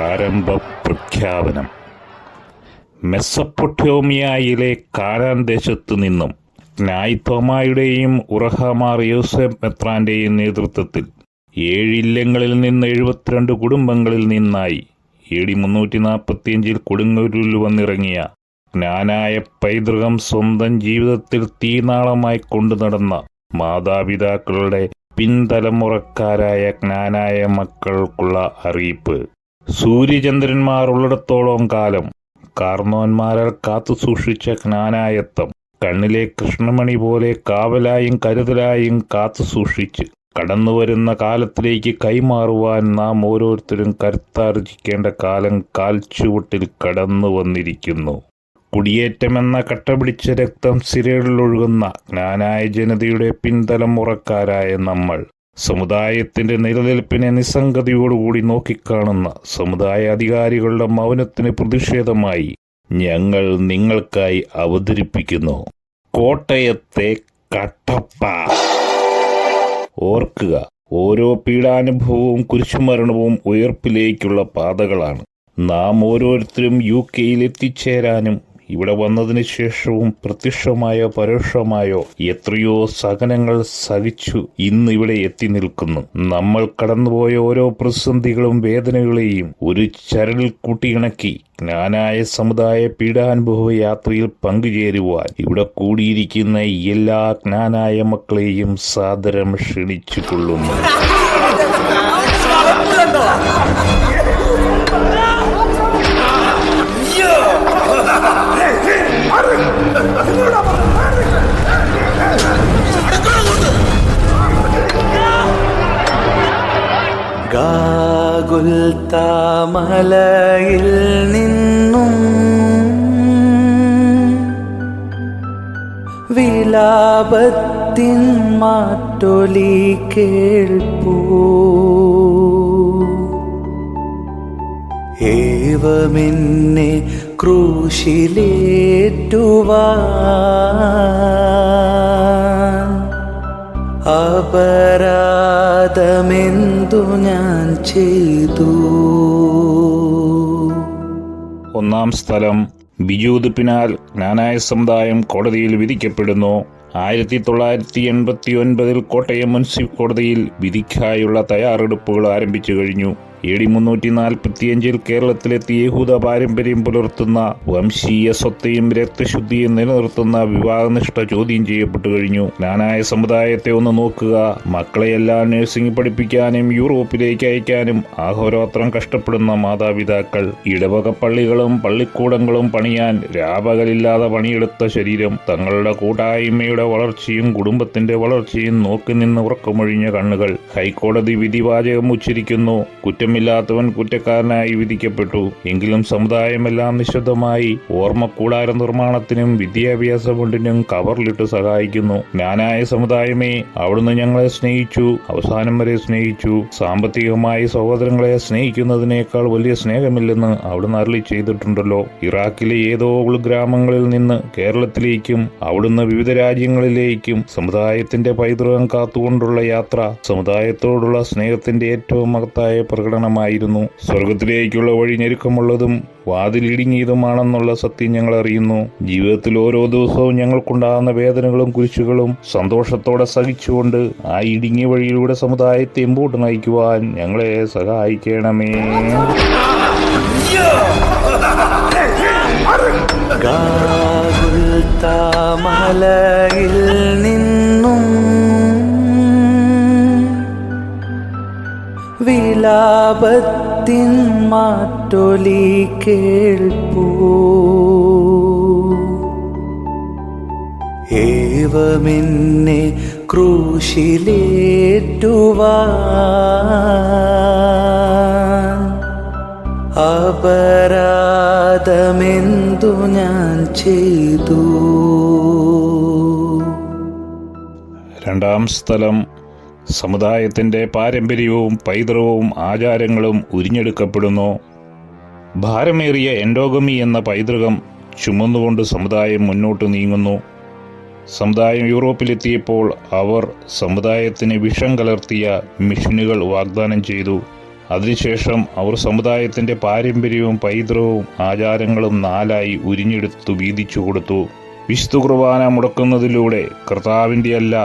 പ്രാരംഭ പ്രഖ്യാപനം. മെസ്സപ്പൊട്ടേമിയയിലെ കാനാൻ ദേശത്തു നിന്നും തോമായുടെയും ഉറഹമാർ യോസേഫ് മെത്രാന്റെയും നേതൃത്വത്തിൽ 7 ഇല്ലങ്ങളിൽ നിന്ന് 72 കുടുംബങ്ങളിൽ നിന്നായി AD 345 കൊടുങ്ങല്ലൂരിൽ വന്നിറങ്ങിയ ജ്ഞാനായ പൈതൃകം സ്വന്തം ജീവിതത്തിൽ തീനാളമായി കൊണ്ടു നടന്ന മാതാപിതാക്കളുടെ പിൻതലമുറക്കാരായ ജ്ഞാനായ മക്കൾക്കുള്ള അറിയിപ്പ്. സൂര്യചന്ദ്രന്മാർ ഉള്ളിടത്തോളം കാലം കാർന്നോന്മാരാൽ കാത്തു സൂക്ഷിച്ച ജ്ഞാനായത്വം കണ്ണിലെ കൃഷ്ണമണി പോലെ കാവലായും കരുതലായും കാത്തു സൂക്ഷിച്ച് കടന്നുവരുന്ന കാലത്തിലേക്ക് കൈമാറുവാൻ നാം ഓരോരുത്തരും കരുത്താർജിക്കേണ്ട കാലം കാൽച്ചുവട്ടിൽ കടന്നു വന്നിരിക്കുന്നു. കുടിയേറ്റമെന്ന കട്ടപിടിച്ച രക്തം സിരകളിലൊഴുകുന്ന ജ്ഞാനായ ജനതയുടെ പിൻതലമുറക്കാരായ നമ്മൾ സമുദായത്തിന്റെ നിലനിൽപ്പിനെ നിസ്സംഗതയോടുകൂടി നോക്കിക്കാണുന്ന സമുദായ അധികാരികളുടെ മൗനത്തിന് പ്രതിഷേധമായി ഞങ്ങൾ നിങ്ങൾക്കായി അവതരിപ്പിക്കുന്നു കോട്ടയത്തെ കട്ടപ്പ. ഓർക്കുക, ഓരോ പീഡാനുഭവവും കുരിശുമരണവും ഉയർപ്പിലേക്കുള്ള പാതകളാണ്. നാം ഓരോരുത്തരും UK എത്തിച്ചേരാനും ഇവിടെ വന്നതിന് ശേഷവും പ്രത്യക്ഷമായോ പരോക്ഷമായോ എത്രയോ സഹനങ്ങൾ സഹിച്ചു ഇന്ന് ഇവിടെ എത്തി നിൽക്കുന്നു. നമ്മൾ കടന്നുപോയ ഓരോ പ്രതിസന്ധികളും വേദനകളെയും ഒരു ചരടിൽ കൂട്ടിയിണക്കി ജ്ഞാനായ സമുദായ പീഡാനുഭവ യാത്രയിൽ പങ്കുചേരുവാൻ ഇവിടെ കൂടിയിരിക്കുന്ന എല്ലാ ജ്ഞാനായ മക്കളെയും സാദരം ക്ഷണിച്ചു കൊള്ളുന്നു. ഗാഗുൽത്താമലയിൽ നിന്നും വിലാപത്തിൻ മാറ്റൊലി കേൾപ്പൂ. ഏവമെന്നെ ക്രൂശിലേറ്റുവാൻ അപരാധമെന്തു ഞാൻ ചെയ്തു. ഒന്നാം സ്ഥലം ബിജു പിനാൽ ജ്ഞാനായ സമുദായം കോടതിയിൽ വിധിക്കപ്പെടുന്നു. 1989 കോട്ടയം മുനിസിപ്പൽ കോടതിയിൽ വിധിക്കായുള്ള തയ്യാറെടുപ്പുകൾ ആരംഭിച്ചു കഴിഞ്ഞു. AD 345 കേരളത്തിലെത്തി യഹൂദ പാരമ്പര്യം പുലർത്തുന്ന വംശീയ സ്വത്തെയും രക്തശുദ്ധിയും നിലനിർത്തുന്ന വിവാഹനിഷ്ഠ ചോദ്യം ചെയ്യപ്പെട്ടു കഴിഞ്ഞു. ജ്ഞാനായ സമുദായത്തെ ഒന്ന് നോക്കുക. മക്കളെയെല്ലാം നഴ്സിംഗ് പഠിപ്പിക്കാനും യൂറോപ്പിലേക്ക് അയക്കാനും അഹോരാത്രം കഷ്ടപ്പെടുന്ന മാതാപിതാക്കൾ, ഇടവക പള്ളികളും പള്ളിക്കൂടങ്ങളും പണിയാൻ രാപകലില്ലാതെ പണിയെടുത്ത ശരീരം, തങ്ങളുടെ കൂട്ടായ്മയുടെ വളർച്ചയും കുടുംബത്തിന്റെ വളർച്ചയും നോക്കി നിന്ന് ഉറക്കമൊഴിഞ്ഞ കണ്ണുകൾ. ഹൈക്കോടതി വിധിവാചകം ഉച്ചരിക്കുന്നു: കുറ്റമില്ലാത്തവൻ കുറ്റക്കാരനായി വിധിക്കപ്പെട്ടു. എങ്കിലും സമുദായമെല്ലാം നിശബ്ദമായി ഓർമ്മക്കൂടാര നിർമ്മാണത്തിനും വിദ്യാഭ്യാസ ഫണ്ടിനും കവറിലിട്ട് സഹായിക്കുന്നു. ജ്ഞാനായ സമുദായമേ, അവിടുന്ന് ഞങ്ങളെ സ്നേഹിച്ചു, അവസാനം വരെ സ്നേഹിച്ചു. സാമ്പത്തികമായി സഹോദരങ്ങളെ സ്നേഹിക്കുന്നതിനേക്കാൾ വലിയ സ്നേഹമില്ലെന്ന് അവിടുന്ന് അരുളി ചെയ്തിട്ടുണ്ടല്ലോ. ഇറാഖിലെ ഏതോ ഉൾഗ്രാമങ്ങളിൽ നിന്ന് കേരളത്തിലേക്കും അവിടുന്ന് വിവിധ രാജ്യങ്ങളിലേക്കും സമുദായത്തിന്റെ പൈതൃകം കാത്തുകൊണ്ടുള്ള യാത്ര സമുദായത്തോടുള്ള സ്നേഹത്തിന്റെ ഏറ്റവും മഹത്തായ പ്രകടനമായിരുന്നു. സ്വർഗത്തിലേക്കുള്ള വഴി ഞെരുക്കമുള്ളതും വാതിലിടുങ്ങിയതുമാണെന്നുള്ള സത്യം ഞങ്ങൾ അറിയുന്നു. ജീവിതത്തിൽ ഓരോ ദിവസവും ഞങ്ങൾക്കുണ്ടാകുന്ന വേദനകളും കുരിശുകളും സന്തോഷത്തോടെ സഹിച്ചുകൊണ്ട് ആ ഇടുങ്ങിയ വഴിയിലൂടെ സമുദായത്തെ മുമ്പോട്ട് നയിക്കുവാൻ ഞങ്ങളെ സഹായിക്കണമേ. ഗാഗുൽത്താമലയിൽ നിന്നും വിലാപത്തിൻ മാറ്റൊലി കേൾപ്പൂ. ഏവമെന്നെ ക്രൂശിലേറ്റുവാൻ അപരാധമെന്തു ഞാൻ ചെയ്തു. രണ്ടാം സ്ഥലം സമുദായത്തിന്റെ പാരമ്പര്യവും പൈതൃകവും ആചാരങ്ങളും ഉരിഞ്ഞെടുക്കപ്പെടുന്നു. ഭാരമേറിയ എൻഡോഗമി എന്ന പൈതൃകം ചുമന്നുകൊണ്ട് സമുദായം മുന്നോട്ട് നീങ്ങുന്നു. സമുദായം യൂറോപ്പിലെത്തിയപ്പോൾ അവർ സമുദായത്തിന് വിഷം കലർത്തിയ മിഷനുകൾ വാഗ്ദാനം ചെയ്തു. അതിനുശേഷം അവർ സമുദായത്തിന്റെ പാരമ്പര്യവും പൈതൃകവും ആചാരങ്ങളും 4 ഉരിഞ്ഞെടുത്തു വീതിച്ചു കൊടുത്തു. വിശുദ്ധ കുർബാന മുടക്കുന്നതിലൂടെ കർത്താവിന്റെ അല്ല,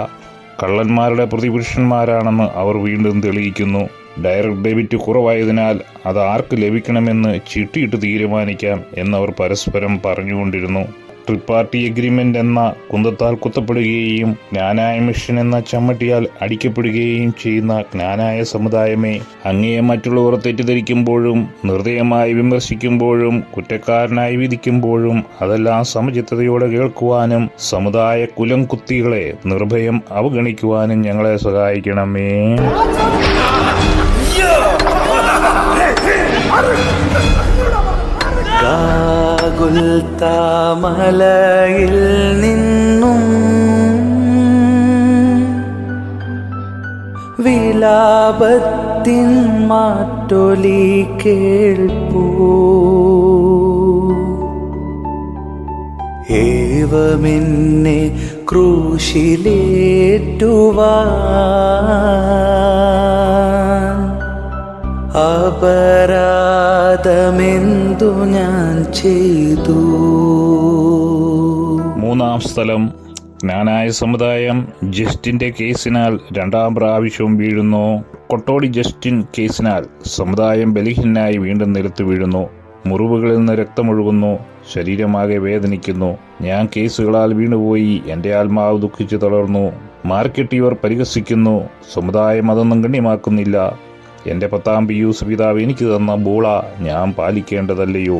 കള്ളന്മാരുടെ പ്രതിപുരുഷന്മാരാണെന്ന് അവർ വീണ്ടും തെളിയിക്കുന്നു. ഡയറക്ട് ഡെബിറ്റ് കുറവായതിനാൽ അത് ആർക്ക് ലഭിക്കണമെന്ന് ചിട്ടിയിട്ട് തീരുമാനിക്കാം എന്നവർ പരസ്പരം പറഞ്ഞുകൊണ്ടിരുന്നു. ട്രിപ്പാർട്ടി എഗ്രിമെന്റ് എന്ന കുന്തത്താൽ കുത്തപ്പെടുകയും ജ്ഞാനായ മിഷൻ എന്ന ചമ്മട്ടിയാൽ അടിക്കപ്പെടുകയും ചെയ്യുന്ന ജ്ഞാനായ സമുദായമേ, അങ്ങയെ മറ്റുള്ളവർ തെറ്റിദ്ധരിക്കുമ്പോഴും നിർദ്ദയമായി വിമർശിക്കുമ്പോഴും കുറ്റക്കാരനായി വിധിക്കുമ്പോഴും അതെല്ലാം സമചിത്തതയോടെ കേൾക്കുവാനും സമുദായ കുലം കുത്തികളെ നിർഭയം അവഗണിക്കുവാനും ഞങ്ങളെ സഹായിക്കണമേ. ഗാഗുൽത്താമലയിൽ നിന്നും വിലാപത്തിൻ മാറ്റൊലി കേൾപ്പൂ. ഏവമെന്നെ ക്രൂശിലേറ്റുവാൻ അപരാധമെന്തു ഞാൻ ചെയ്തു. 3-ാം സ്ഥലം. ജ്ഞാനായ സമുദായം ജസ്റ്റിന്റെ കേസിനാൽ 2ാം പ്രാവശ്യവും വീഴുന്നു. കൊട്ടോടി ജസ്റ്റിൻ കേസിനാൽ സമുദായം ബലഹീനായി വീണ്ടും നിലത്ത് വീഴുന്നു. മുറിവുകളിൽ നിന്ന് രക്തമൊഴുകുന്നു. ശരീരമാകെ വേദനിക്കുന്നു. ഞാൻ കേസുകളാൽ വീണുപോയി. എൻ്റെ ആത്മാവ് ദുഃഖിച്ചു തളർന്നു. മാർക്കറ്റിയവർ പരിഹസിക്കുന്നു. സമുദായം അതൊന്നും ഗണ്യമാക്കുന്നില്ല. എൻ്റെ 10ാം പിയൂസ് പിതാവ് എനിക്ക് തന്ന ബോള ഞാൻ പാലിക്കേണ്ടതല്ലയോ?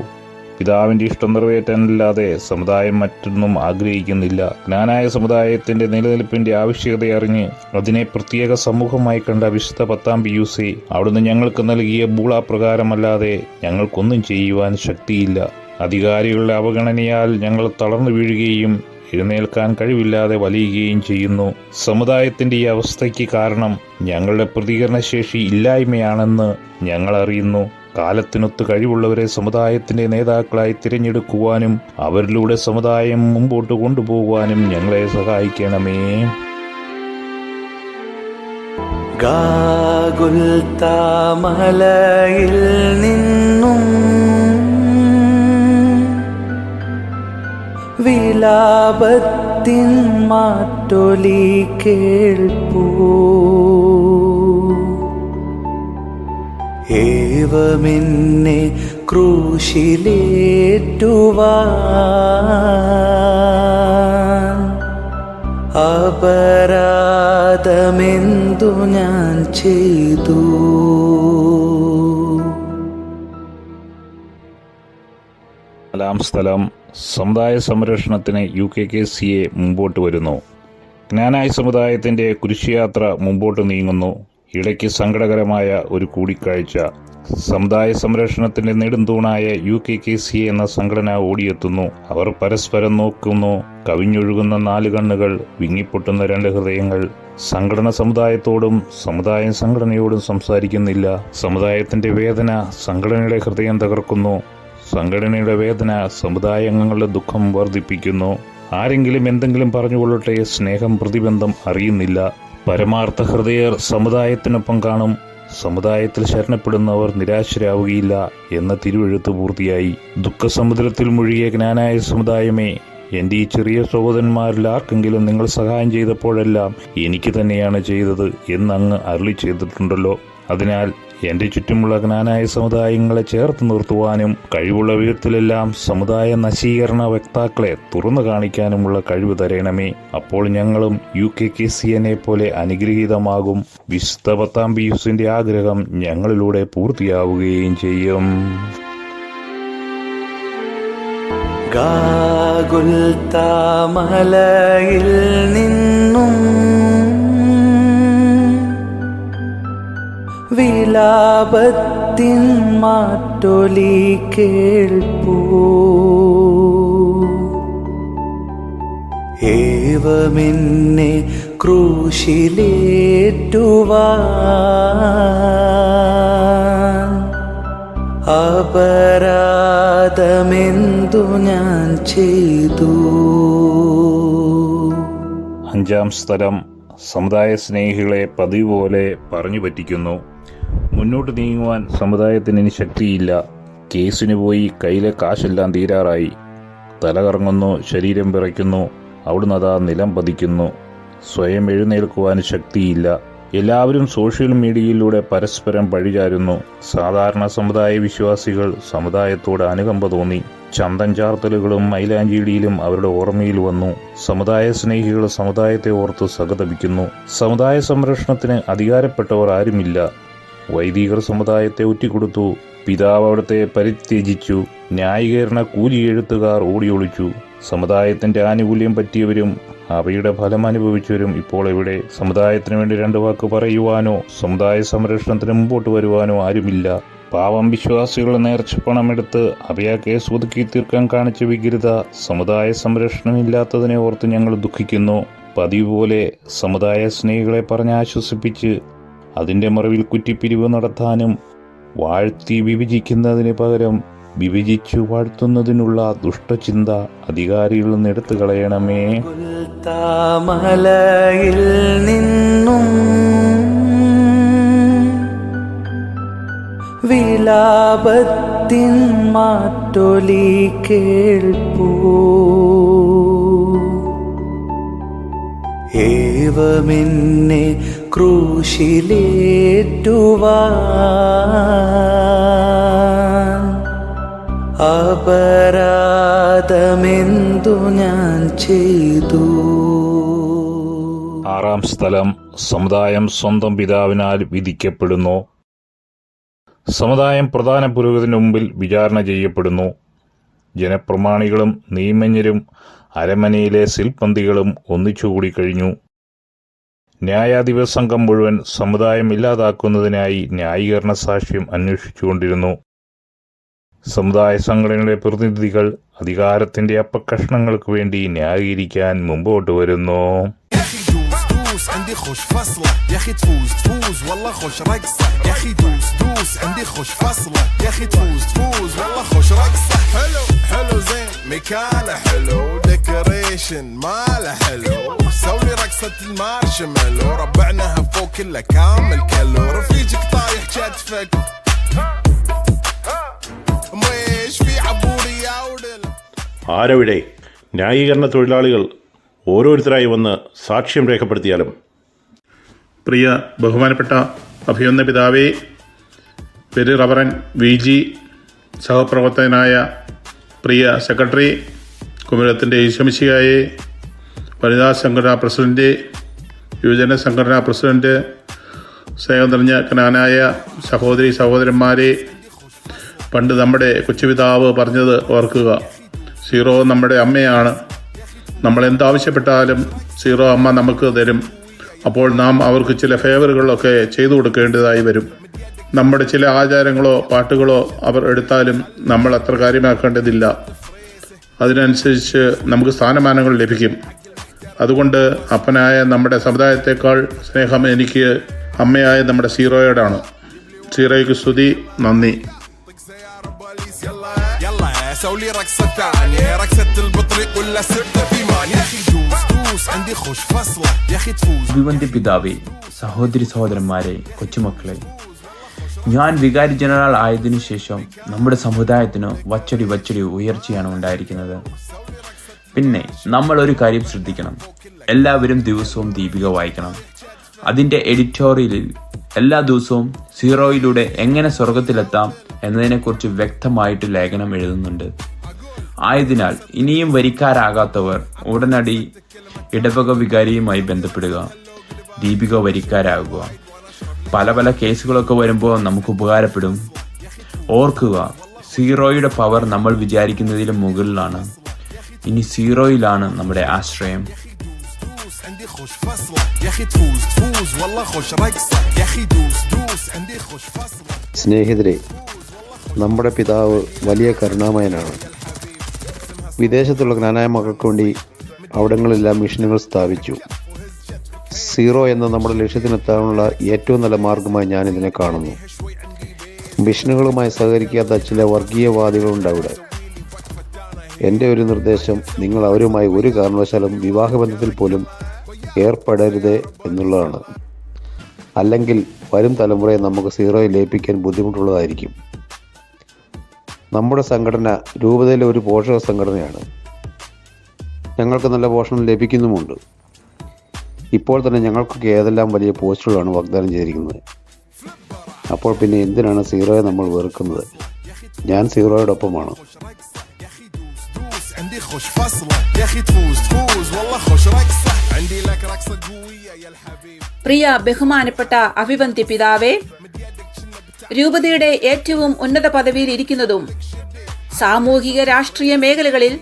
പിതാവിൻ്റെ ഇഷ്ടം നിറവേറ്റാനല്ലാതെ സമുദായം മറ്റൊന്നും ആഗ്രഹിക്കുന്നില്ല. ജ്ഞാനായ സമുദായത്തിന്റെ നിലനിൽപ്പിന്റെ ആവശ്യകത അറിഞ്ഞ് അതിനെ പ്രത്യേക സമൂഹമായി കണ്ട വിശുദ്ധ 10ാം പിയൂസെ, അവിടുന്ന് ഞങ്ങൾക്ക് നൽകിയ ബൂള പ്രകാരമല്ലാതെ ഞങ്ങൾക്കൊന്നും ചെയ്യുവാൻ ശക്തിയില്ല. അധികാരികളുടെ അവഗണനയാൽ ഞങ്ങൾ തളർന്നു വീഴുകയും എഴുന്നേൽക്കാൻ കഴിവില്ലാതെ വലയുകയും ചെയ്യുന്നു. സമുദായത്തിന്റെ ഈ അവസ്ഥയ്ക്ക് കാരണം ഞങ്ങളുടെ പ്രതികരണശേഷി ഇല്ലായ്മയാണെന്ന് ഞങ്ങൾ അറിയുന്നു. കാലത്തിനൊത്ത് കഴിവുള്ളവരെ സമുദായത്തിന്റെ നേതാക്കളായി തിരഞ്ഞെടുക്കുവാനും അവരിലൂടെ സമുദായം മുമ്പോട്ട് കൊണ്ടുപോകുവാനും ഞങ്ങളെ സഹായിക്കണമേ. ഗാഗുൽത്താമലയിൽ നിന്നും വിലാപത്തിൻ മാറ്റൊലി കേൾപ്പൂ. ഏവമെന്നെ ക്രൂശിലേറ്റുവാൻ അപരാധമെന്തു ഞാൻ ചെയ്തു. നാലാം സ്ഥലം. സമുദായ സംരക്ഷണത്തിന് UKKCA മുമ്പോട്ട് വരുന്നു. ജ്ഞാനായ സമുദായത്തിന്റെ കുരിശുയാത്ര മുമ്പോട്ട് നീങ്ങുന്നു. ഇടയ്ക്ക് സങ്കടകരമായ ഒരു കൂടിക്കാഴ്ച. സമുദായ സംരക്ഷണത്തിന്റെ നെടുന്തൂണായ UKKCA എന്ന സംഘടന ഓടിയെത്തുന്നു. അവർ പരസ്പരം നോക്കുന്നു. കവിഞ്ഞൊഴുകുന്ന 4 കണ്ണുകൾ, വിങ്ങിപ്പൊട്ടുന്ന 2 ഹൃദയങ്ങൾ. സംഘടന സമുദായത്തോടും സമുദായം സംഘടനയോടും സംസാരിക്കുന്നില്ല. സമുദായത്തിന്റെ വേദന സംഘടനയുടെ ഹൃദയം തകർക്കുന്നു. സംഘടനയുടെ വേദന സമുദായ അംഗങ്ങളുടെ ദുഃഖം വർദ്ധിപ്പിക്കുന്നു. ആരെങ്കിലും എന്തെങ്കിലും പറഞ്ഞുകൊള്ളട്ടെ, സ്നേഹം പ്രതിബന്ധം അറിയുന്നില്ല. പരമാർത്ഥ ഹൃദയർ സമുദായത്തിനൊപ്പം കാണും. സമുദായത്തിൽ ശരണപ്പെടുന്നവർ നിരാശരാവുകയില്ല എന്ന തിരുവെഴുത്ത് പൂർത്തിയായി. ദുഃഖസമുദ്രത്തിൽ മുഴുകിയ ജ്ഞാനായ സമുദായമേ, എൻ്റെ ഈ ചെറിയ സഹോദരന്മാരിൽ ആർക്കെങ്കിലും നിങ്ങൾ സഹായം ചെയ്തപ്പോഴെല്ലാം എനിക്ക് തന്നെയാണ് ചെയ്തത് എന്നങ്ങ് അരുളി ചെയ്തിട്ടുണ്ടല്ലോ. അതിനാൽ എൻ്റെ ചുറ്റുമുള്ള ജ്ഞാനായ സമുദായങ്ങളെ ചേർത്ത് നിർത്തുവാനും കഴിവുള്ള വിധത്തിലെല്ലാം സമുദായ നശീകരണ വക്താക്കളെ തുറന്നു കാണിക്കാനുമുള്ള കഴിവ് തരണമേ. അപ്പോൾ ഞങ്ങളും UKKCA പോലെ അനുഗ്രഹീതമാകും. വിശുദ്ധ 10ാം പിയൂസിന്റെ ആഗ്രഹം ഞങ്ങളിലൂടെ പൂർത്തിയാവുകയും ചെയ്യും. ഗാഗുൽത്താമലയിൽ നിന്നും വിലാപത്തിൻ മാറ്റൊലി കേൾപ്പൂ. ഏവമെന്നെ ക്രൂശിലേറ്റുവാൻ അപരാധമെന്തു ഞാൻ ചെയ്തു. 5-ാം സ്ഥലം. സമുദായ സ്നേഹികളെ പതിവ് പോലെ പറഞ്ഞു പറ്റിക്കുന്നു. മുന്നോട്ട് നീങ്ങുവാൻ സമുദായത്തിന് ഇനി ശക്തിയില്ല. കേസിന് പോയി കയ്യിലെ കാശെല്ലാം തീരാറായി. തല കറങ്ങുന്നു, ശരീരം വിറയ്ക്കുന്നു, അവിടുന്ന് അതാ നിലം പതിക്കുന്നു. സ്വയം എഴുന്നേൽക്കുവാൻ ശക്തിയില്ല. എല്ലാവരും സോഷ്യൽ മീഡിയയിലൂടെ പരസ്പരം പഴിചാരുന്നു. സാധാരണ സമുദായ വിശ്വാസികൾ സമുദായത്തോട് അനുകമ്പ തോന്നി. ചന്തം ചാർത്തലുകളും മൈലാഞ്ചിയിടിയിലും അവരുടെ ഓർമ്മയിൽ വന്നു. സമുദായ സ്നേഹികൾ സമുദായത്തെ ഓർത്ത് സഹതപിക്കുന്നു. സമുദായ സംരക്ഷണത്തിന് അധികാരപ്പെട്ടവർ ആരുമില്ല. വൈദികർ സമുദായത്തെ ഒറ്റിക്കൊടുത്തു. പിതാവ് അവിടുത്തെ പരിത്യജിച്ചു. ന്യായീകരണ കൂലി എഴുത്തുകാർ ഓടിയൊളിച്ചു. സമുദായത്തിന്റെ ആനുകൂല്യം പറ്റിയവരും അവയുടെ ഫലം അനുഭവിച്ചവരും ഇപ്പോൾ എവിടെ? സമുദായത്തിന് വേണ്ടി 2 വാക്ക് പറയുവാനോ സമുദായ സംരക്ഷണത്തിന് മുമ്പോട്ട് വരുവാനോ ആരുമില്ല. പാവം വിശ്വാസികളുടെ നേർച്ചപ്പണമെടുത്ത് അവയാ കേസ് ഒതുക്കി തീർക്കാൻ കാണിച്ച വികൃത സമുദായ സംരക്ഷണമില്ലാത്തതിനെ ഓർത്ത് ഞങ്ങൾ ദുഃഖിക്കുന്നു. പതിവ് പോലെ സമുദായ സ്നേഹികളെ പറഞ്ഞ് ആശ്വസിപ്പിച്ച് അതിൻ്റെ മറവിൽ കുറ്റിപ്പിരിവ് നടത്താനും വാഴ്ത്തി വിഭജിക്കുന്നതിന് പകരം വിഭജിച്ചു വാഴ്ത്തുന്നതിനുള്ള ദുഷ്ടചിന്ത അധികാരികളിൽ നിന്ന് എടുത്തു കളയണമേ. താമലയിൽ നിന്നും വിലാപത്തിൻ മാറ്റൊലി കേൾപ്പൂ. ഏവമെന്നെ ക്രൂശിലേറ്റുവാൻ അപരാധമെന്തു ഞാൻ ചെയ്തു. 6-ാം സ്ഥലം. സമുദായം സ്വന്തം പിതാവിനാൽ വിധിക്കപ്പെടുന്നു. സമുദായം പ്രധാന പുരോഹിതന് മുമ്പിൽ വിചാരണ ചെയ്യപ്പെടുന്നു. ജനപ്രമാണികളും നിയമജ്ഞരും അരമനയിലെ സിൽപന്തികളും ഒന്നിച്ചുകൂടി കഴിഞ്ഞു. ന്യായാധിപ സംഘം മുഴുവൻ സമുദായം ഇല്ലാതാക്കുന്നതിനായി ന്യായീകരണ സാക്ഷ്യം അന്വേഷിച്ചുകൊണ്ടിരുന്നു. സമുദായ സംഘടനയുടെ പ്രതിനിധികൾ അധികാരത്തിന്റെ അപ്പക്കഷ്ണങ്ങൾക്ക് വേണ്ടി ന്യായീകരിക്കാൻ മുമ്പോട്ട് വരുന്നു. عندي خوش فصلة يا اخي تفوز تفوز والله خوش رقصة يا اخي دوس دوس عندي خوش فصلة يا اخي تفوز تفوز والله خوش رقصة حلو حلو زين مكانه حلو ديكوريشن ماله حلو سوي رقصة المارشميلو ربعناها فوق كله كامل كلو رفيجك طايح كتفك مش في عبوري يا ودل. ആരവിടെ? ന്യായീകരണ തൊഴിലാളികൾ ഓരോരുത്തരായി വന്ന് സാക്ഷ്യം രേഖപ്പെടുത്തിയാലും. പ്രിയ ബഹുമാനപ്പെട്ട അഭിനന്ദ പിതാവേ, പേര് റവറൻ VG, സഹപ്രവർത്തകനായ പ്രിയ സെക്രട്ടറി, കുമരകത്തിൻ്റെ ഈശോമിശിഹായെ, വനിതാ സംഘടനാ പ്രസിഡന്റ്, യുവജന സംഘടനാ പ്രസിഡന്റ്, സ്നേഹം നിറഞ്ഞ കനാനായ സഹോദരി സഹോദരന്മാരെ, പണ്ട് നമ്മുടെ കൊച്ചുപിതാവ് പറഞ്ഞത് ഓർക്കുക, സീറോ നമ്മുടെ അമ്മയാണ്. നമ്മൾ എന്താവശ്യപ്പെട്ടാലും സീറോ അമ്മ നമുക്ക് തരും. അപ്പോൾ നാം അവർക്ക് ചില ഫേവറുകളൊക്കെ ചെയ്തു കൊടുക്കേണ്ടതായി വരും. നമ്മുടെ ചില ആചാരങ്ങളോ പാട്ടുകളോ അവർ എടുത്താലും നമ്മൾ അത്ര കാര്യമാക്കേണ്ടതില്ല. അതിനനുസരിച്ച് നമുക്ക് സ്ഥാനമാനങ്ങൾ ലഭിക്കും. അതുകൊണ്ട് അപ്പനായ നമ്മുടെ സമുദായത്തെക്കാൾ സ്നേഹം എനിക്ക് അമ്മയായ നമ്മുടെ സീറോയോടാണ്. സീറോയ്ക്ക് സ്തുതി, നന്ദി. سولي رقصة تانية رقصة البطريق ولا سرت في مان يا اخي دوس دوس عندي خوش فصلة يا اخي تفوز. അഭിവന്ദ്യ പിതാവേ, സഹോദരി സഹോദരന്മാരെ, കൊച്ചുമക്കളെ, ഞാൻ വികാരി ജനറൽ ആയതിനു ശേഷം നമ്മുടെ സമുദായത്തിന് വച്ചടി ഉയർച്ചയാണ് ഉണ്ടായിരിക്കുന്നത്. പിന്നെ നമ്മൾ ഒരു കാര്യം ശ്രദ്ധിക്കണം, എല്ലാവരും ദിവസവും ദീപിക വായിക്കണം. അതിൻ്റെ എഡിറ്റോറിയലിൽ എല്ലാ ദിവസവും സീറോയിലൂടെ എങ്ങനെ സ്വർഗത്തിലെത്താം എന്നതിനെക്കുറിച്ച് വ്യക്തമായിട്ട് ലേഖനം എഴുതുന്നുണ്ട്. ആയതിനാൽ ഇനിയും വരിക്കാരാകാത്തവർ ഉടനടി ഇടവക വികാരിയുമായി ബന്ധപ്പെടുക, ദീപിക വരിക്കാരാകുക. പല പല കേസുകളൊക്കെ വരുമ്പോൾ നമുക്ക് ഉപകാരപ്പെടും. ഓർക്കുക, സീറോയുടെ പവർ നമ്മൾ വിചാരിക്കുന്നതിലും മുകളിലാണ്. ഇനി സീറോയിലാണ് നമ്മുടെ ആശ്രയം. സ്നേഹിതരെ, നമ്മുടെ പിതാവ് വലിയ കരുണാമയനാണ്. വിദേശത്തുള്ള ജ്ഞാനായ മക്കൾക്ക് വേണ്ടി അവിടങ്ങളെല്ലാം മിഷനുകൾ സ്ഥാപിച്ചു. സീറോ എന്ന നമ്മുടെ ലക്ഷ്യത്തിനെത്താനുള്ള ഏറ്റവും നല്ല മാർഗമായി ഞാനിതിനെ കാണുന്നു. മിഷനുകളുമായി സഹകരിക്കാത്ത ചില വർഗീയവാദികളുണ്ട് അവിടെ. എൻ്റെ ഒരു നിർദ്ദേശം, നിങ്ങൾ അവരുമായി ഒരു കാരണവശാലും വിവാഹബന്ധത്തിൽ പോലും ഏർപ്പെടരുത് എന്നുള്ളതാണ്. അല്ലെങ്കിൽ വരും തലമുറയെ നമുക്ക് സീറോയിൽ ലയിപ്പിക്കാൻ ബുദ്ധിമുട്ടുള്ളതായിരിക്കും. നമ്മുടെ സംഘടന രൂപതയിലെ ഒരു പോഷക സംഘടനയാണ്. ഞങ്ങൾക്ക് നല്ല പോഷണം ലഭിക്കുന്നുമുണ്ട്. ഇപ്പോൾ തന്നെ ഞങ്ങൾക്കൊക്കെ ഏതെല്ലാം വലിയ പോസ്റ്റുകളാണ് വാഗ്ദാനം ചെയ്തിരിക്കുന്നത്. അപ്പോൾ പിന്നെ എന്തിനാണ് സീറോയെ നമ്മൾ വെറുക്കുന്നത്? ഞാൻ സീറോയോടൊപ്പമാണ്. عندي خوش فصلة يا أخي تفوز تفوز والله خوش رقصة عندي لك رقصة قوية يا الحبيب. പ്രിയ ബഹുമാനപ്പെട്ട അഭിവന്ദ്യ പിതാവേ, രൂപതയുടെ ഏറ്റവും ഉന്നത പദവിയിൽ ഇരിക്കുന്നതും സാമൂഹിക രാഷ്ട്രീയ മേഖലകളിൽ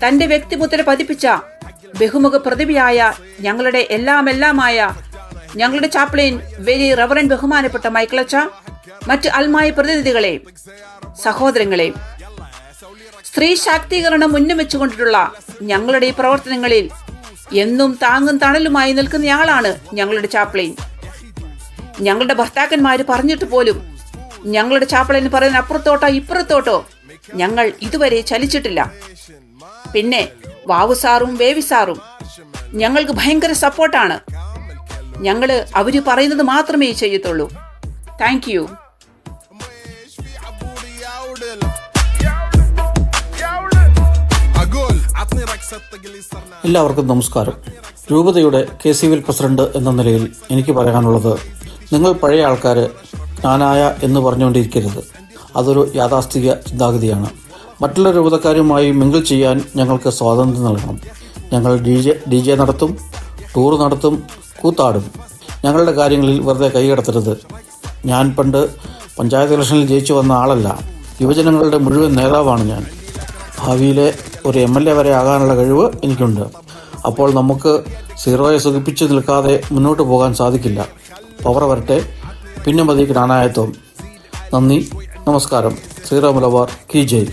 തന്റെ വ്യക്തിമുദ്ര പതിപ്പിച്ച ബഹുമുഖ പ്രതിഭയായ ഞങ്ങളുടെ എല്ലാമായ ഞങ്ങളുടെ ചാപ്ലിൻ വെരി റവറൻ ബഹുമാനപ്പെട്ട മൈക്കിളച്ച, മറ്റ് അൽമായ പ്രതിനിധികളെ, സഹോദരങ്ങളെ, സ്ത്രീ ശാക്തീകരണം ഉന്നമിച്ചുകൊണ്ടിട്ടുള്ള ഞങ്ങളുടെ ഈ പ്രവർത്തനങ്ങളിൽ എന്നും താങ്ങും തണലുമായി നിൽക്കുന്നയാളാണ് ഞങ്ങളുടെ ചാപ്ലിൻ. ഞങ്ങളുടെ ഭർത്താക്കന്മാര് പറഞ്ഞിട്ട് പോലും ഞങ്ങളുടെ ചാപ്ലിൻ പറയുന്ന അപ്പുറത്തോട്ടോ ഇപ്പുറത്തോട്ടോ ഞങ്ങൾ ഇതുവരെ ചലിച്ചിട്ടില്ല. പിന്നെ വാവുസാറും വേവിസാറും ഞങ്ങൾക്ക് ഭയങ്കര സപ്പോർട്ടാണ്. ഞങ്ങള് അവര് പറയുന്നത് മാത്രമേ ചെയ്യത്തുള്ളൂ. Thank you. എല്ലാവർക്കും നമസ്കാരം. രൂപതയുടെ KCVL പ്രസിഡന്റ് എന്ന നിലയിൽ എനിക്ക് പറയാനുള്ളത്, നിങ്ങൾ പഴയ ആൾക്കാർ ഞാനായ എന്ന് പറഞ്ഞുകൊണ്ടിരിക്കരുത്. അതൊരു യാഥാസ്ഥിക ചിന്താഗതിയാണ്. മറ്റുള്ള രൂപതക്കാരുമായി മിങ്കിൾ ചെയ്യാൻ ഞങ്ങൾക്ക് സ്വാതന്ത്ര്യം നൽകണം. ഞങ്ങൾ DJ നടത്തും, ടൂർ നടത്തും, കൂത്താടും. ഞങ്ങളുടെ കാര്യങ്ങളിൽ വെറുതെ കൈകടത്തരുത്. ഞാൻ പണ്ട് പഞ്ചായത്ത് ഇലക്ഷനിൽ ജയിച്ചു വന്ന ആളല്ല. യുവജനങ്ങളുടെ മുഴുവൻ നേതാവാണ് ഞാൻ. ഭാവിയിലെ ഒരു MLA വരെ ആകാനുള്ള കഴിവ് എനിക്കുണ്ട്. അപ്പോൾ നമുക്ക് സീറോയെ സുഖിപ്പിച്ചു നിൽക്കാതെ മുന്നോട്ട് പോകാൻ സാധിക്കില്ല. പവർ വരട്ടെ, പിന്നെ മതി ജ്ഞാനായത്വം. നന്ദി, നമസ്കാരം. സീറോ മലബാർ കി ജയ്.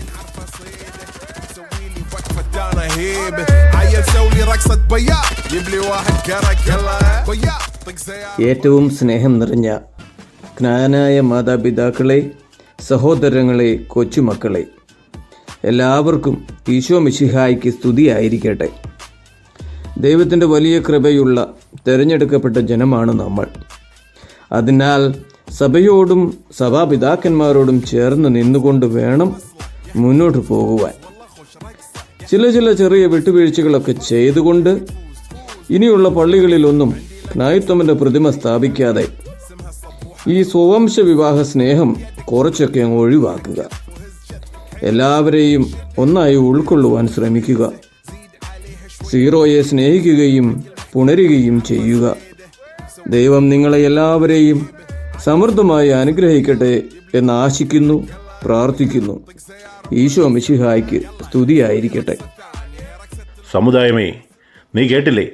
ഏറ്റവും സ്നേഹം നിറഞ്ഞ ജ്ഞാനായ മാതാപിതാക്കളെ, സഹോദരങ്ങളെ, കൊച്ചുമക്കളെ, എല്ലാവർക്കും ഈശോ മിശിഹായ്ക്ക് സ്തുതിയായിരിക്കട്ടെ. ദൈവത്തിൻ്റെ വലിയ കൃപയുള്ള തിരഞ്ഞെടുക്കപ്പെട്ട ജനമാണ് നമ്മൾ. അതിനാൽ സഭയോടും സഭാപിതാക്കന്മാരോടും ചേർന്ന് നിന്നുകൊണ്ട് വേണം മുന്നോട്ട് പോകുവാൻ. ചില ചെറിയ വിട്ടുവീഴ്ചകളൊക്കെ ചെയ്തുകൊണ്ട് ഇനിയുള്ള പള്ളികളിലൊന്നും ജ്ഞായിത്വമിൻ്റെ പ്രതിമ സ്ഥാപിക്കാതെ ഈ സ്വവംശ വിവാഹ സ്നേഹം കുറച്ചൊക്കെ അങ്ങ് ഒഴിവാക്കുക. എല്ലാവരെയും ഒന്നായി ഉൾക്കൊള്ളുവാൻ ശ്രമിക്കുക. സീറോയെ സ്നേഹിക്കുകയും പുണരുകയും ചെയ്യുക. ദൈവം നിങ്ങളെ എല്ലാവരെയും സമൃദ്ധമായി അനുഗ്രഹിക്കട്ടെ എന്ന് ആശിക്കുന്നു, പ്രാർത്ഥിക്കുന്നു. ഈശോ മിശിഹായ്ക്ക് സ്തുതിയായിരിക്കട്ടെ. സമുദായമേ, നീ കേട്ടില്ലേ?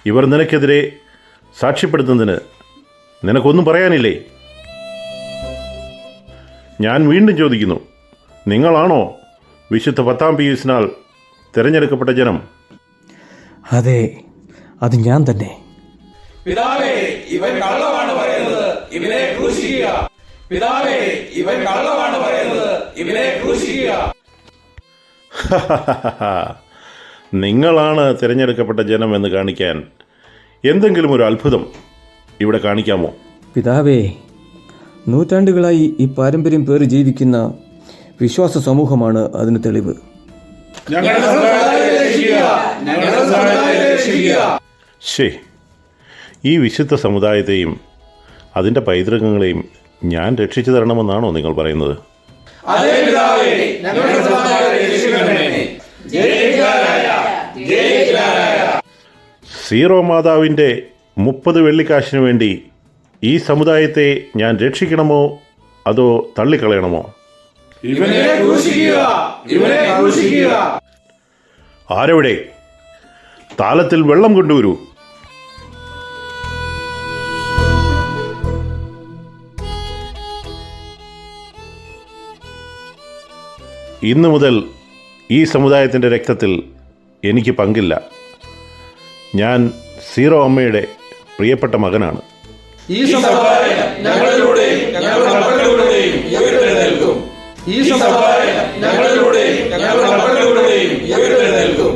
ഇവർ നിനക്കെതിരെ സാക്ഷ്യപ്പെടുത്തുന്നതിന് നിനക്കൊന്നും പറയാനില്ലേ? ഞാൻ വീണ്ടും ചോദിക്കുന്നു, നിങ്ങളാണോ വിശുദ്ധ 10-ാം പീയൂസിനാൽ തിരഞ്ഞെടുക്കപ്പെട്ട ജനം? അതെ, അത് ഞാൻ തന്നെ. പിതാവേ, ഇവൻ കള്ളമാണ് പറയുന്നത്, ഇവനെ ക്രൂശിക്കുക. പിതാവേ, ഇവൻ കള്ളമാണ് പറയുന്നത്, ഇവനെ ക്രൂശിക്കുക. നിങ്ങളാണ് തിരഞ്ഞെടുക്കപ്പെട്ട ജനം എന്ന് കാണിക്കാൻ എന്തെങ്കിലും ഒരു അത്ഭുതം ഇവിടെ കാണിക്കാമോ? പിതാവേ, നൂറ്റാണ്ടുകളായി ഈ പാരമ്പര്യം പേറി ജീവിക്കുന്ന വിശ്വാസ സമൂഹമാണ് അതിന് തെളിവ്. ശേ, ഈ വിശുദ്ധ സമുദായത്തെയും അതിൻ്റെ പൈതൃകങ്ങളെയും ഞാൻ രക്ഷിച്ചു തരണമെന്നാണോ നിങ്ങൾ പറയുന്നത്? സീറോ മാതാവിൻ്റെ 30 വെള്ളിക്കാശിനു വേണ്ടി ഈ സമുദായത്തെ ഞാൻ രക്ഷിക്കണമോ അതോ തള്ളിക്കളയണമോ? ആരവിടെ? താലത്തിൽ വെള്ളം കൊണ്ടുവരൂ. ഇന്നു മുതൽ ഈ സമുദായത്തിൻ്റെ രക്തത്തിൽ എനിക്ക് പങ്കില്ല. ഞാൻ സീറോ അമ്മയുടെ പ്രിയപ്പെട്ട മകനാണ്. ഈ സമുദായം ഞങ്ങളിലൂടെയും ഞങ്ങളുടെ മക്കളിലൂടെയും ഉയർത്തെഴുന്നേൽക്കും. ഈ സമുദായം ഞങ്ങളിലൂടെയും ഞങ്ങളുടെ മക്കളിലൂടെയും ഉയർത്തെഴുന്നേൽക്കും.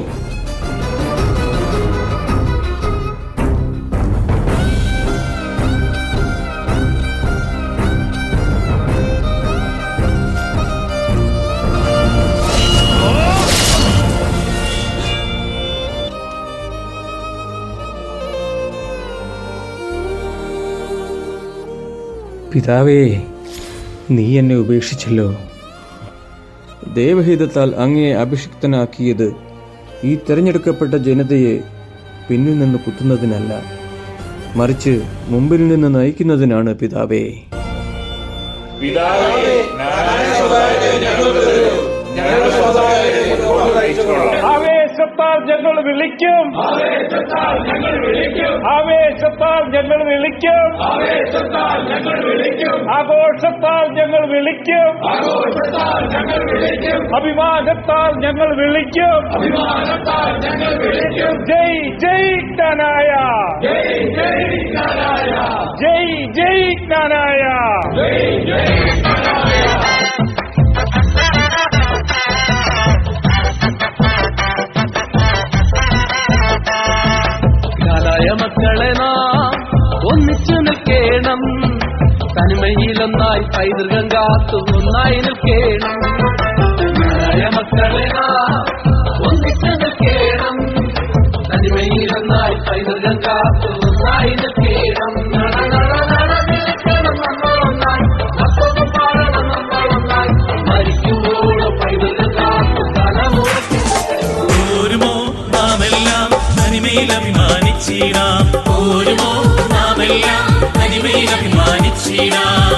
പിതാവേ, നീ എന്നെ ഉപേക്ഷിച്ചല്ലോ. ദൈവഹിതത്താൽ അങ്ങയെ അഭിഷിക്തനാക്കിയത് ഈ തിരഞ്ഞെടുക്കപ്പെട്ട ജനതയെ പിന്നിൽ നിന്ന് കുത്തുന്നതിനല്ല, മറിച്ച് മുമ്പിൽ നിന്ന് നയിക്കുന്നതിനാണ് പിതാവേ. ആവേശത്താൽ ഞങ്ങൾ വിളിക്കും, ആവേശത്താൽ ഞങ്ങൾ വിളിക്കും, ആവേശത്താൽ ഞങ്ങൾ വിളിക്കും, ആവേശത്താൽ ഞങ്ങൾ വിളിക്കും, ആഘോഷത്താൽ ഞങ്ങൾ വിളിക്കും, ആഘോഷത്താൽ ഞങ്ങൾ വിളിക്കും, അഭിമാനത്താൽ ഞങ്ങൾ വിളിക്കും, അഭിമാനത്താൽ ഞങ്ങൾ വിളിക്കും. ജയ് ജയ് ജ്ഞാനായ, ജയ് ജയ് ജ്ഞാനായ, ജയ് ജയ് ജ്ഞാനായ, ജയ് ജയ് ജ്ഞാനായ. മക്കളെ നാം ഒന്നിച്ചു നിൽക്കേണം, തനിമയിലൊന്നായി പൈതൃകം കാത്തു ഒന്നായി നിൽക്കേണം. മക്കളെ നാം ഒന്നിച്ചു നിൽക്കേണം, തനിമയിലൊന്നായി പൈതൃകം കാത്തു ഒന്നായി നിൽക്കേണം. മരിക്കുമ്പോഴും പൈതൃകം കാത്തു തലമുറയ്ക്ക് ഓരുമോ നാമെല്ലാം തനിമയിൽ അഭിമാനിച്ചിടാം, ഓരുമോ നാമെല്ലാം തനിമയിൽ അഭിമാനിച്ചിടാം,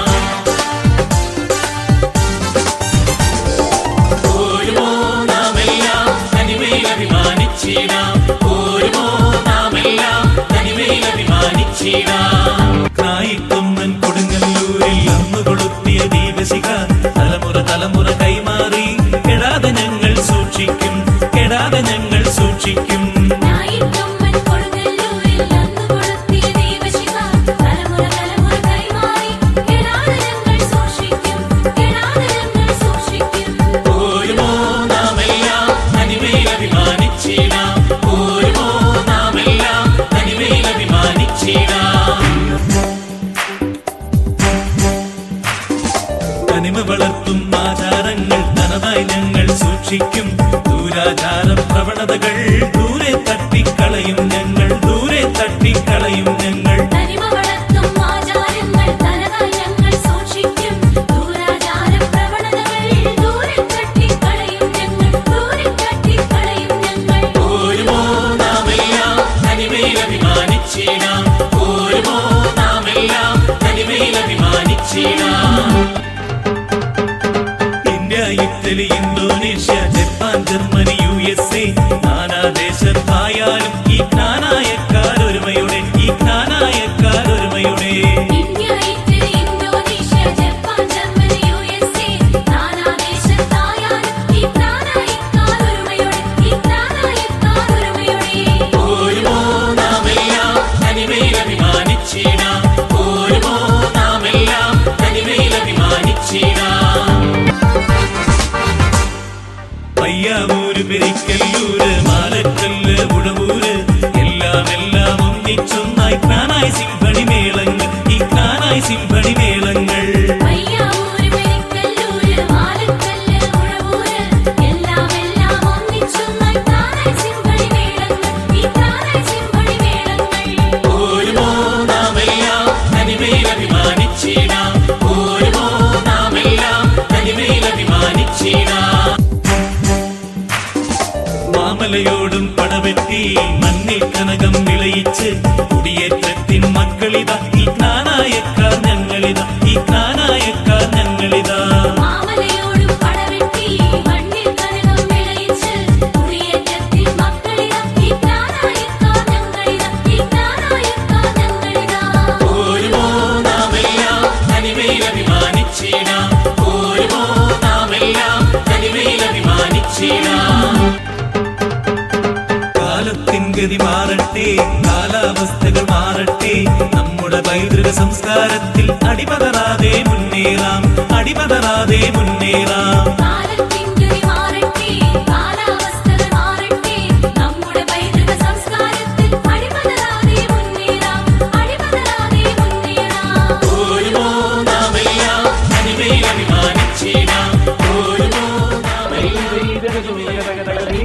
ഓരുമോ നാമെല്ലാം തനിമയിൽ അഭിമാനിച്ചിടാം, ഓരുമോ നാമെല്ലാം തനിമയിൽ അഭിമാനിച്ചിടാം. കായിക്കൊമ്മൻ കൊടുങ്ങല്ലൂരിൽ അന്ന് കൊളുത്തിയ ദീപശിഖ തലമുറ തലമുറ കൈമാറി കെടാതെ ഞങ്ങൾ സൂക്ഷിക്കും, കെടാതെ ഞങ്ങൾ സൂക്ഷിക്കും. ഓരുമോ നാമെല്ലാം തനിമയിൽ അഭിമാനിച്ചിടാം, ഓരുമോ നാമെല്ലാം തനിമയിൽ അഭിമാനിച്ചിടാം. തനിമ വളർത്തും ആചാരങ്ങൾ തനതായി ഞങ്ങൾ സൂക്ഷിക്കും, ദൂരാചാര പ്രവണതകൾ ദൂരെ തട്ടിക്കളയും ഞങ്ങൾ, ദൂരെ തട്ടിക്കളയും ഞങ്ങൾ. ഓരുമോ നാമെല്ലാം തനിമയിൽ അഭിമാനിച്ചിടാം, ഓരുമോ നാമെല്ലാം തനിമയിൽ അഭിമാനിച്ചിടാം. India, Italy, Indonesia, Japan, Germany, USA നാനാദേശത്തായാലും ഈ ജ്ഞാനായക്കാരൊരുമയുടെ, ഈ ജ്ഞാനായക്കാരൊരുമയുടെ. ഓരുമോ നാമെല്ലാം തനിമയിൽ അഭിമാനിച്ചിടാം, ഓരുമോ നാമെല്ലാം തനിമയിൽ അഭിമാനിച്ചിടാം. പയ്യാവൂര്, പെരിക്കല്ലൂര്, മാലക്കല്ല്, ഉഴവൂര് എല്ലാം എല്ലാം ഒന്നിച്ചൊന്നായി ജ്ഞാനായ സിംഹണി മേളങ്ങൾ, ഈ ജ്ഞാനായ സിംഹണി മേളങ്ങൾ. ഓരുമോ നാമെല്ലാം തനിമയിൽ അഭിമാനിച്ചിടാം, ഓരുമോ നാമെല്ലാം തനിമയിൽ അഭിമാനിച്ചിടാം. മാമലയോടും പടവെട്ടി മണ്ണിൽ കനകം വിളയിച്ച് കുടിയേറ്റത്തിൻ മക്കളിതാ, ഈ ജ്ഞാനായക്കാർ ഞങ്ങളിതാ, ഈ ജ്ഞാനായക്കാർ ഞങ്ങളിതാ. ഓരുമോ നാമെല്ലാം തനിമയിൽ അഭിമാനിച്ചിടാം, ഓരുമോ നാമെല്ലാം തനിമയിൽ അഭിമാനിച്ചിടാം. കാലത്തിൻ ഗതി മാറട്ടെ, കാലാവസ്ഥകൾ മാറട്ടെ, നമ്മുടെ പൈതൃക സംസ്കാരത്തിൽ അടിപതറാതെ മുന്നേറാം, അടിപതറാതെ മുന്നേറാം.